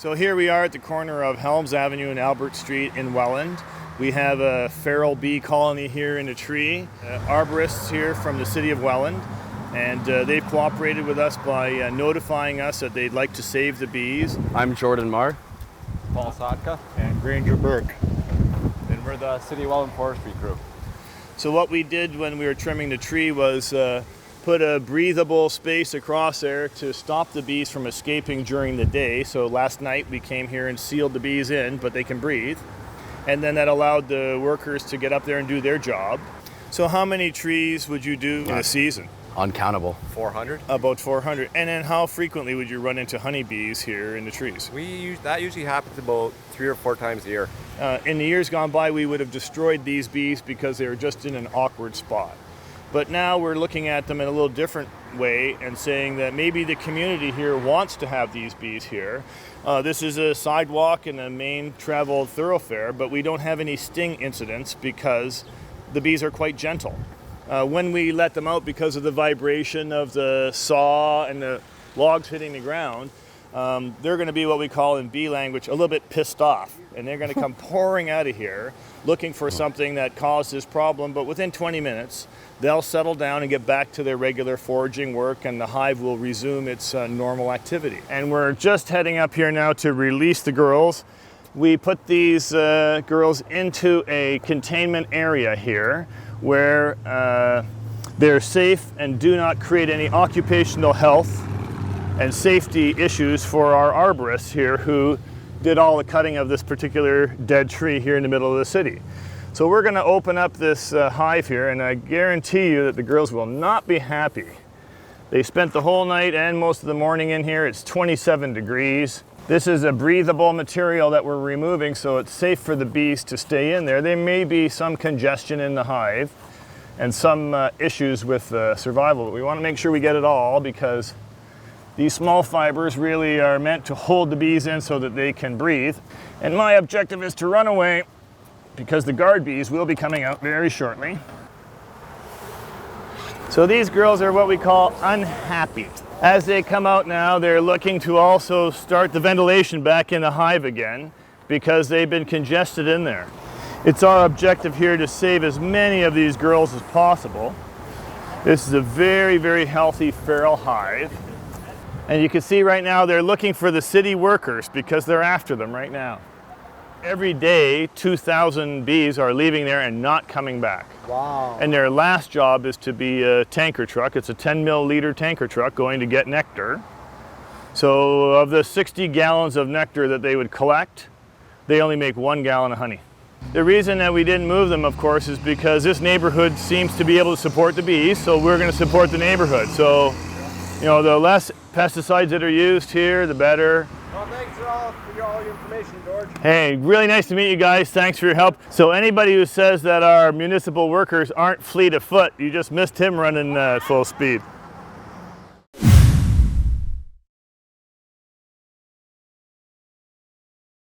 So here we are at the corner of Helms Avenue and Albert Street in Welland. We have a feral bee colony here in a tree. Arborists here from the City of Welland, and they've cooperated with us by notifying us that they'd like to save the bees. I'm Jordan Marr. Paul Sotka. And Granger Burke. And we're the City of Welland Forestry Group. So what we did when we were trimming the tree was put a breathable space across there to stop the bees from escaping during the day. So last night we came here and sealed the bees in, but they can breathe. And then that allowed the workers to get up there and do their job. So how many trees would you do in a season? Uncountable. 400. About 400. And then how frequently would you run into honeybees here in the trees? That usually happens about 3 or 4 times a year. In the years gone by, we would have destroyed these bees because they were just in an awkward spot. But now we're looking at them in a little different way and saying that maybe the community here wants to have these bees here. This is a sidewalk and a main traveled thoroughfare, but we don't have any sting incidents because the bees are quite gentle. When we let them out, because of the vibration of the saw and the logs hitting the ground, they're going to be what we call in bee language a little bit pissed off, and they're going to come pouring out of here looking for something that caused this problem. But within 20 minutes they'll settle down and get back to their regular foraging work, and the hive will resume its normal activity. And we're just heading up here now to release the girls. We put these girls into a containment area here where they're safe and do not create any occupational health and safety issues for our arborists here who did all the cutting of this particular dead tree here in the middle of the city. So we're going to open up this hive here, and I guarantee you that the girls will not be happy. They spent the whole night and most of the morning in here. It's 27 degrees. This is a breathable material that we're removing, so it's safe for the bees to stay in there. There may be some congestion in the hive and some issues with survival, but we want to make sure we get it all, because these small fibers really are meant to hold the bees in so that they can breathe. And my objective is to run away, because the guard bees will be coming out very shortly. So these girls are what we call unhappy. As they come out now, they're looking to also start the ventilation back in the hive again, because they've been congested in there. It's our objective here to save as many of these girls as possible. This is a very, very healthy feral hive. And you can see right now they're looking for the city workers because they're after them right now. Every day, 2,000 bees are leaving there and not coming back. Wow. And their last job is to be a tanker truck. It's a 10 milliliter tanker truck going to get nectar. So of the 60 gallons of nectar that they would collect, they only make 1 gallon of honey. The reason that we didn't move them, of course, is because this neighborhood seems to be able to support the bees, so we're going to support the neighborhood. So, you know, the less pesticides that are used here, the better. Well, thanks for all your information, George. Hey, really nice to meet you guys. Thanks for your help. So anybody who says that our municipal workers aren't fleet of foot, you just missed him running full speed.